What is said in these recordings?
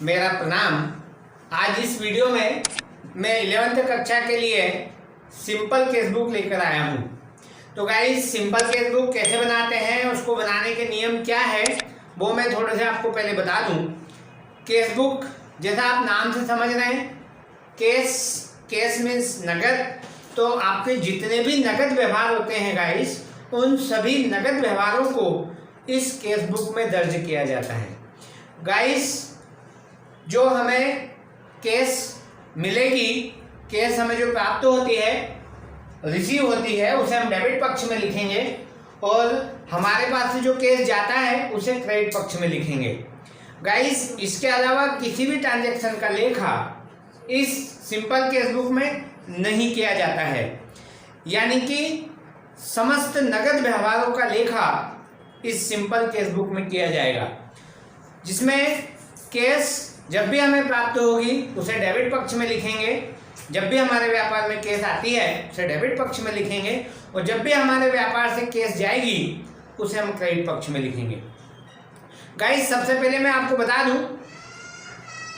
मेरा प्रणाम। आज इस वीडियो में मैं 11वीं कक्षा के लिए सिंपल केसबुक लेकर आया हूँ। तो गाइस, सिंपल केसबुक कैसे बनाते हैं, उसको बनाने के नियम क्या है, वो मैं थोड़े से आपको पहले बता दूँ। केसबुक जैसा आप नाम से समझ रहे हैं, केस मीन्स नगद। तो आपके जितने भी नगद व्यवहार होते हैं गाइस, उन सभी नगद व्यवहारों को इस केसबुक में दर्ज किया जाता है। गाइस, जो हमें केस मिलेगी, केस हमें जो प्राप्त होती है, रिसीव होती है, उसे हम डेबिट पक्ष में लिखेंगे और हमारे पास से जो केस जाता है उसे क्रेडिट पक्ष में लिखेंगे। गाइस, इसके अलावा किसी भी ट्रांजैक्शन का लेखा इस सिंपल केसबुक में नहीं किया जाता है, यानी कि समस्त नगद व्यवहारों का लेखा इस सिंपल केसबुक में किया जाएगा, जिसमें केस जब भी हमें प्राप्त होगी उसे डेबिट पक्ष में लिखेंगे, जब भी हमारे व्यापार में केस आती है उसे डेबिट पक्ष में लिखेंगे और जब भी हमारे व्यापार से केस जाएगी उसे हम क्रेडिट पक्ष में लिखेंगे। गाइस, सबसे पहले मैं आपको बता दूं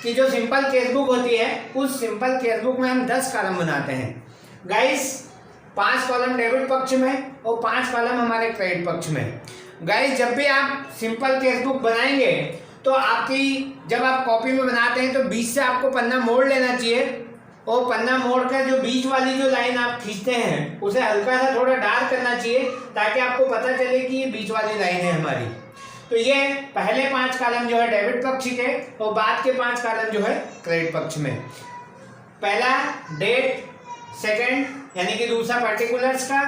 कि जो सिंपल केसबुक होती है, उस सिंपल केसबुक में हम 10 कॉलम बनाते हैं। गाइस, 5 कॉलम डेबिट पक्ष में और 5 कॉलम हमारे क्रेडिट पक्ष में। गाइस, जब भी आप सिंपल केसबुक बनाएंगे तो जब आप कॉपी में बनाते हैं तो बीच से आपको पन्ना मोड़ लेना चाहिए और पन्ना मोड़ कर जो बीच वाली जो लाइन आप खींचते हैं उसे हल्का सा थोड़ा डार्क करना चाहिए, ताकि आपको पता चले कि ये बीच वाली लाइन है हमारी। तो ये पहले 5 कॉलम जो है डेबिट पक्ष के और बाद के 5 कॉलम जो है क्रेडिट पक्ष में। पहला डेट, सेकंड यानी कि दूसरा पर्टिकुलर्स का,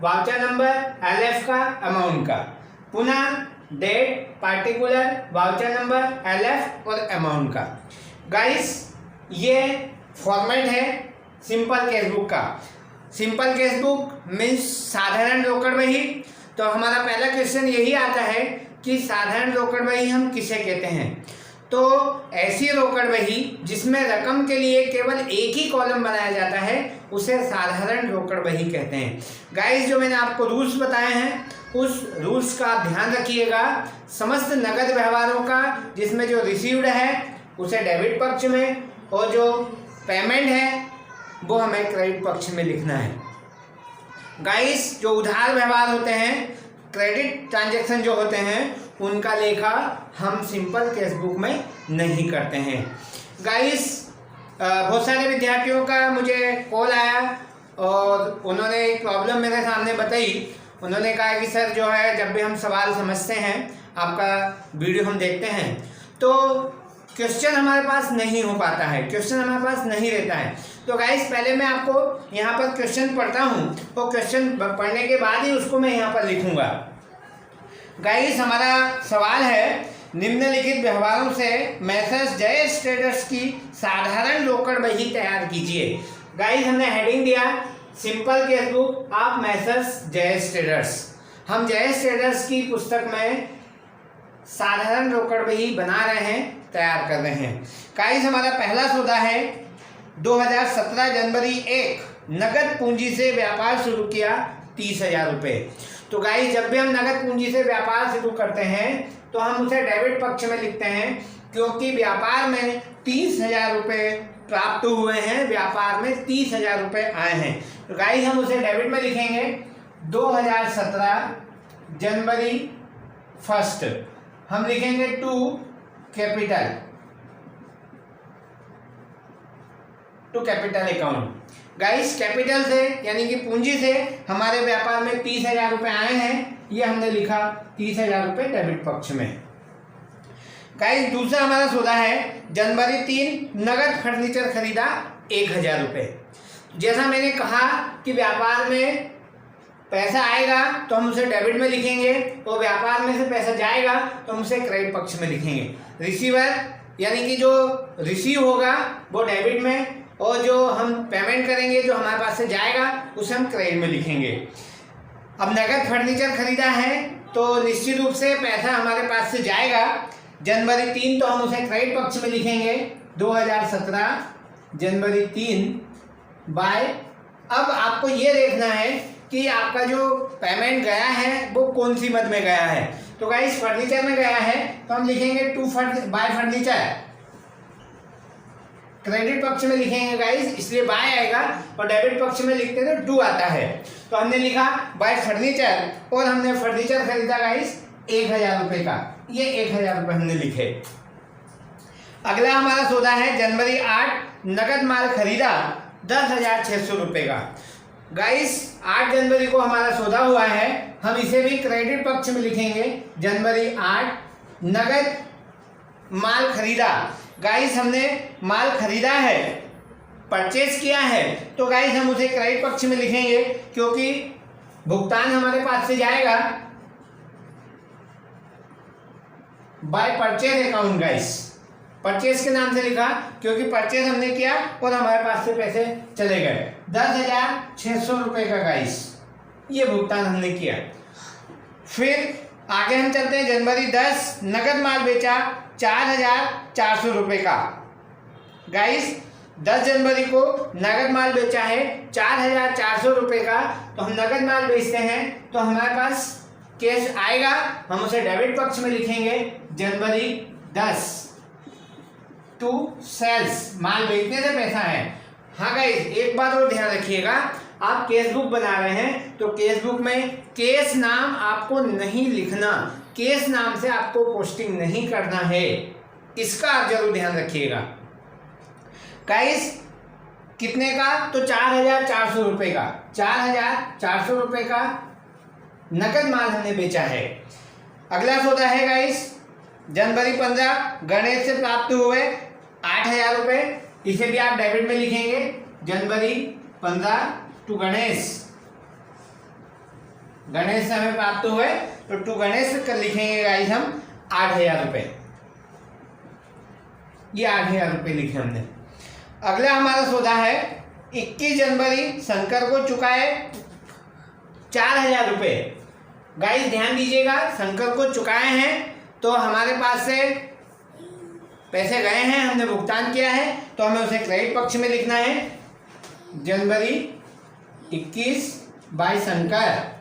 वाउचर नंबर, LF का, अमाउंट का। पुनः date, particular, voucher number, LF और अमाउंट का। गाइस, ये फॉर्मेट है सिंपल केसबुक का। सिंपल केसबुक मीन्स साधारण रोकड़ बही। तो हमारा पहला क्वेश्चन यही आता है कि साधारण रोकड़ बही हम किसे कहते हैं। तो ऐसी रोकड़ बही जिसमें रकम के लिए केवल एक ही कॉलम बनाया जाता है उसे साधारण रोकड़ बही कहते हैं। गाइस, जो मैंने आपको रूल्स बताए हैं उस रूल्स का ध्यान रखिएगा। समस्त नगद व्यवहारों का जिसमें जो रिसीव्ड है उसे डेबिट पक्ष में और जो पेमेंट है वो हमें क्रेडिट पक्ष में लिखना है। गाइस, जो उधार व्यवहार होते हैं, क्रेडिट ट्रांजैक्शन जो होते हैं, उनका लेखा हम सिंपल केसबुक में नहीं करते हैं। गाइस, बहुत सारे विद्यार्थियों का मुझे कॉल आया और उन्होंने एक प्रॉब्लम मेरे सामने बताई। उन्होंने कहा कि सर, जो है जब भी हम सवाल समझते हैं, आपका वीडियो हम देखते हैं, तो क्वेश्चन हमारे पास नहीं हो पाता है, क्वेश्चन हमारे पास नहीं रहता है। तो गाइस, पहले मैं आपको यहाँ पर क्वेश्चन पढ़ता हूँ और क्वेश्चन पढ़ने के बाद ही उसको मैं यहाँ पर लिखूँगा। गाइस, हमारा सवाल है, निम्नलिखित व्यवहारों से मैसर्स जयेश ट्रेडर्स की साधारण रोकड़ बही तैयार कीजिए। गाइस, हमने हेडिंग दिया simple casebook of Messrs Jayesh traders. हम जयेश ट्रेडर्स की पुस्तक में साधारण रोकड़ बही बना रहे हैं, तैयार कर रहे हैं। गाइस, हमारा पहला सौदा है 2017 जनवरी 1, नगद पूंजी से व्यापार शुरू किया 30,000 रुपये। तो गाइस, जब भी हम नगद पूंजी से व्यापार शुरू करते हैं तो हम उसे डेबिट पक्ष में लिखते हैं, क्योंकि व्यापार में 30,000 रुपये प्राप्त हुए हैं, व्यापार में 30,000 रुपये आए हैं। तो गाइस, हम उसे डेबिट में लिखेंगे 2017 जनवरी 1। हम लिखेंगे to capital account. Guys, capital से यानी कि पूंजी से हमारे व्यापार में 30,000 रुपये आए हैं, ये हमने लिखा 30,000 रुपये डेबिट पक्ष में। गाइस, दूसरा हमारा सौदा है जनवरी 3, नगद फर्नीचर खरीदा 1,000 रुपये। जैसा मैंने कहा कि व्यापार में पैसा आएगा तो हम उसे डेबिट में लिखेंगे और व्यापार में से पैसा जाएगा तो हम उसे क्रेडिट पक्ष में लिखेंगे। रिसीवर यानी कि जो रिसीव होगा वो डेबिट में और जो हम पेमेंट करेंगे, जो हमारे पास से जाएगा, उसे हम क्रेडिट में लिखेंगे। अब नगद फर्नीचर खरीदा है तो निश्चित रूप से पैसा हमारे पास से जाएगा जनवरी 3, तो हम उसे क्रेडिट पक्ष में लिखेंगे 2017 जनवरी 3 बाय। अब आपको ये देखना है कि आपका जो पेमेंट गया है वो कौन सी मद में गया है। तो गाइस, फर्नीचर में गया है तो हम लिखेंगे बाय फर्नीचर। क्रेडिट पक्ष में लिखेंगे गाइस, इसलिए बाय आएगा, और डेबिट पक्ष में लिखते हैं तो डू आता है। तो हमने लिखा बाय फर्नीचर, और हमने फर्नीचर खरीदा गाइस 1000 रुपये का, ये 1000 रुपये हमने लिखे। अगला हमारा सौदा है जनवरी 8, नगद माल खरीदा 10,600 रुपये का। गाइस 8 जनवरी को हमारा सौदा हुआ है, हम इसे भी क्रेडिट पक्ष में लिखेंगे। जनवरी 8, नगद माल खरीदा। गाइस हमने माल खरीदा है, परचेज किया है, तो गाइस हम उसे क्रेडिट पक्ष में लिखेंगे, क्योंकि भुगतान हमारे पास से जाएगा by purchase account. Guys purchase के नाम से लिखा, क्योंकि परचेज हमने किया और हमारे पास से पैसे चले गए। 10,600 रुपये का गाइस ये भुगतान हमने किया। फिर आगे हम चलते हैं। जनवरी 10, नगद माल बेचा 4,400 रुपये का। गाइस 10 जनवरी को नगद माल बेचा है 4,400 रुपये का, तो हम नगद माल बेचते हैं तो हमारे पास कैश आएगा, हम उसे डेबिट पक्ष में लिखेंगे। जनवरी 10 टू सेल्स, माल बेचने से पैसा है। हाँ गाइस एक बात और ध्यान रखिएगा, आप केस बुक बना रहे हैं तो केस बुक में केस नाम आपको नहीं लिखना, केस नाम से आपको पोस्टिंग नहीं करना है, इसका आप जरूर ध्यान रखिएगा। गाइस कितने का, तो 4,400 रुपये का, 4,400 रुपये का नकद माल हमने बेचा है। अगला सौदा है गाइस जनवरी 15, गणेश से प्राप्त हुए 8,000 रुपये, इसे भी आप डेबिट में लिखेंगे। जनवरी 15 टू गणेश, गणेश से हमें प्राप्त हुए तो टू गणेश कर लिखेंगे गाइस हम 8,000 रुपये, ये 8,000 रुपये लिखे हमने। अगला हमारा सौदा है 21 जनवरी शंकर को चुकाए 4,000 रुपये। गाइस ध्यान दीजिएगा, शंकर को चुकाए हैं तो हमारे पास से पैसे गए हैं, हमने भुगतान किया है, तो हमें उसे क्रेडिट पक्ष में लिखना है। जनवरी 21 बाय शंकर,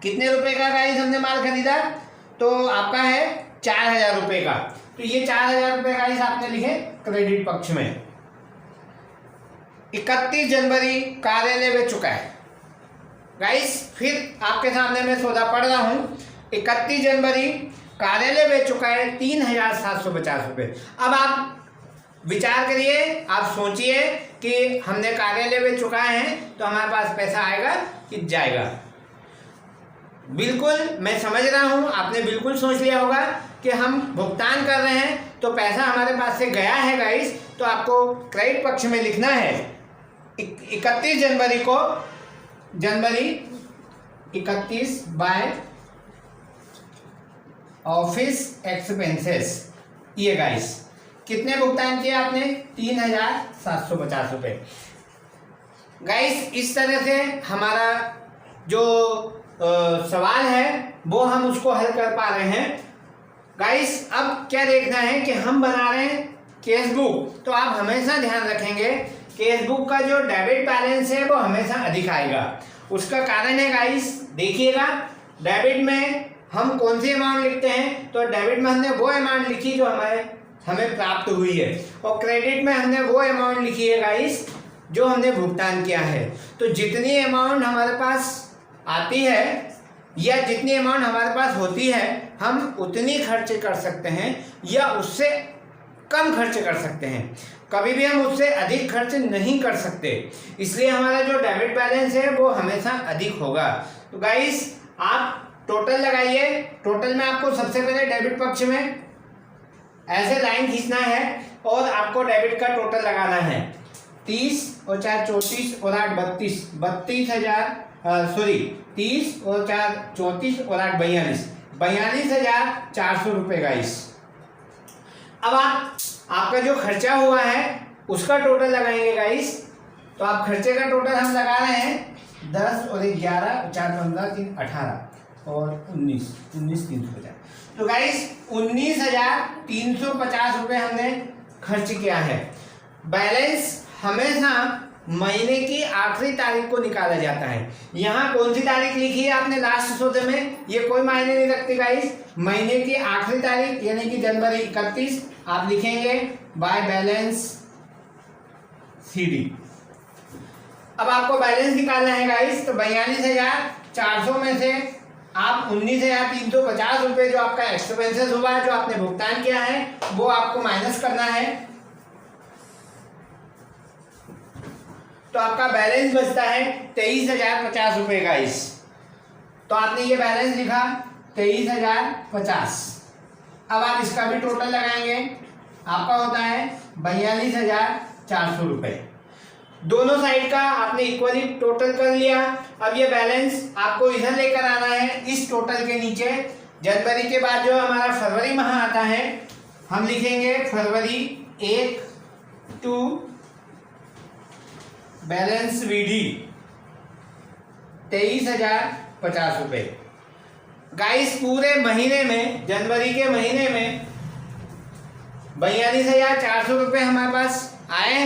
कितने रुपए का गाइस हमने माल खरीदा, तो आपका है 4,000 रुपये का, तो ये 4,000 रुपये गाइस आपने लिखे क्रेडिट पक्ष में। 31 जनवरी कार्यालय में चुकाए। गाइस फिर आपके सामने मैं सौदा पढ़ रहा हूँ। 31 जनवरी कार्यालय में चुकाए 3,750 रुपये। अब आप विचार करिए, आप सोचिए कि हमने कार्यालय में चुकाए हैं तो हमारे पास पैसा आएगा कि जाएगा। बिल्कुल मैं समझ रहा हूँ, आपने बिल्कुल सोच लिया होगा कि हम भुगतान कर रहे हैं तो पैसा हमारे पास से गया है गाइस, तो आपको क्रेडिट पक्ष में लिखना है। 31 जनवरी को, जनवरी 31 बाय ऑफिस एक्सपेंसेस, ये गाइस कितने भुगतान किए आपने, 3,750 रुपये। गाइस इस तरह से हमारा जो सवाल है वो हम उसको हल कर पा रहे हैं। गाइस अब क्या देखना है कि हम बना रहे हैं केस बुक, तो आप हमेशा ध्यान रखेंगे केस बुक का जो डेबिट बैलेंस है वो हमेशा अधिक आएगा। उसका कारण है गाइस, देखिएगा डेबिट में हम कौन सी अमाउंट लिखते हैं, तो डेबिट में हमने वो अमाउंट लिखी जो हमें प्राप्त हुई है, और क्रेडिट में हमने वो अमाउंट लिखी है गाइस जो हमने भुगतान किया है। तो जितनी अमाउंट हमारे पास आती है या जितनी अमाउंट हमारे पास होती है, हम उतनी खर्च कर सकते हैं या उससे कम खर्च कर सकते हैं, कभी भी हम उससे अधिक खर्च नहीं कर सकते। इसलिए हमारा जो डेबिट बैलेंस है वो हमेशा अधिक होगा। तो गाइस आप टोटल लगाइए। टोटल में आपको सबसे पहले डेबिट पक्ष में ऐसे लाइन खींचना है और आपको डेबिट का टोटल लगाना है। 30 और 4 34 और 8 32, 30 और 4 34 और 8 42, 42,400 रुपये गाइस। अब आपका जो खर्चा हुआ है उसका टोटल लगाएंगे गाइस। तो आप खर्चे का टोटल हम लगा रहे हैं 10 और 11, 4 15 3 18 और 19 350। तो गाइस 19,350 रुपये हमने खर्च किया है। बैलेंस हमेशा महीने की आखिरी तारीख को निकाला जाता है। यहाँ कौन सी तारीख लिखी है आपने लास्ट सौदे में, ये कोई मायने नहीं रखती गाइस। महीने की आखिरी तारीख यानी कि जनवरी 31 आप लिखेंगे बाय बैलेंस CD। अब आपको बैलेंस निकालना है गाइस, तो 42,400 में से आप 19,350 रुपये जो आपका एक्सपेंसेस हुआ है, जो आपने भुगतान किया है, वो आपको माइनस करना है। तो आपका बैलेंस बचता है 23,050 रुपये गाइस। तो आपने ये बैलेंस लिखा 23,050। अब आप इसका भी टोटल लगाएंगे, आपका होता है 42,400 रुपये। दोनों साइड का आपने इक्वली टोटल कर लिया। अब ये बैलेंस आपको इधर लेकर आना है इस टोटल के नीचे। जनवरी के बाद जो हमारा फरवरी माह आता है, हम लिखेंगे फरवरी 1 टू बैलेंस विधि 23,050 रुपये। गाइस पूरे महीने में, जनवरी के महीने में 42,400 रुपये हमारे पास आए,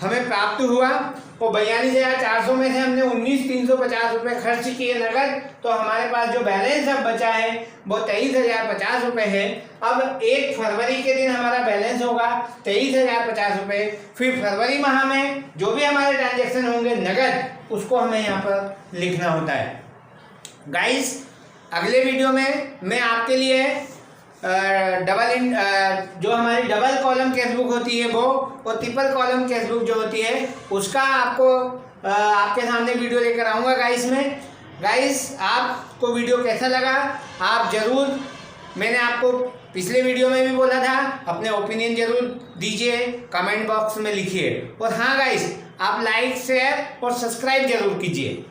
हमें प्राप्त हुआ। तो 42,400 में से हमने 19,350 रुपये खर्च किए नगद, तो हमारे पास जो बैलेंस अब बचा है वो 23,050 रुपये है। अब 1 फरवरी के दिन हमारा बैलेंस होगा 23,050 रुपये। फिर फरवरी माह में जो भी हमारे ट्रांजेक्शन होंगे नगद, उसको हमें यहाँ पर लिखना होता है। गाइस अगले वीडियो में मैं आपके लिए जो हमारी डबल कॉलम कैशबुक होती है वो, और ट्रिपल कॉलम कैशबुक जो होती है उसका आपको आपके सामने वीडियो लेकर आऊँगा गाइस में। गाइस आपको वीडियो कैसा लगा आप ज़रूर, मैंने आपको पिछले वीडियो में भी बोला था, अपने ओपिनियन ज़रूर दीजिए, कमेंट बॉक्स में लिखिए। और हाँ गाइस, आप लाइक शेयर और सब्सक्राइब जरूर कीजिए।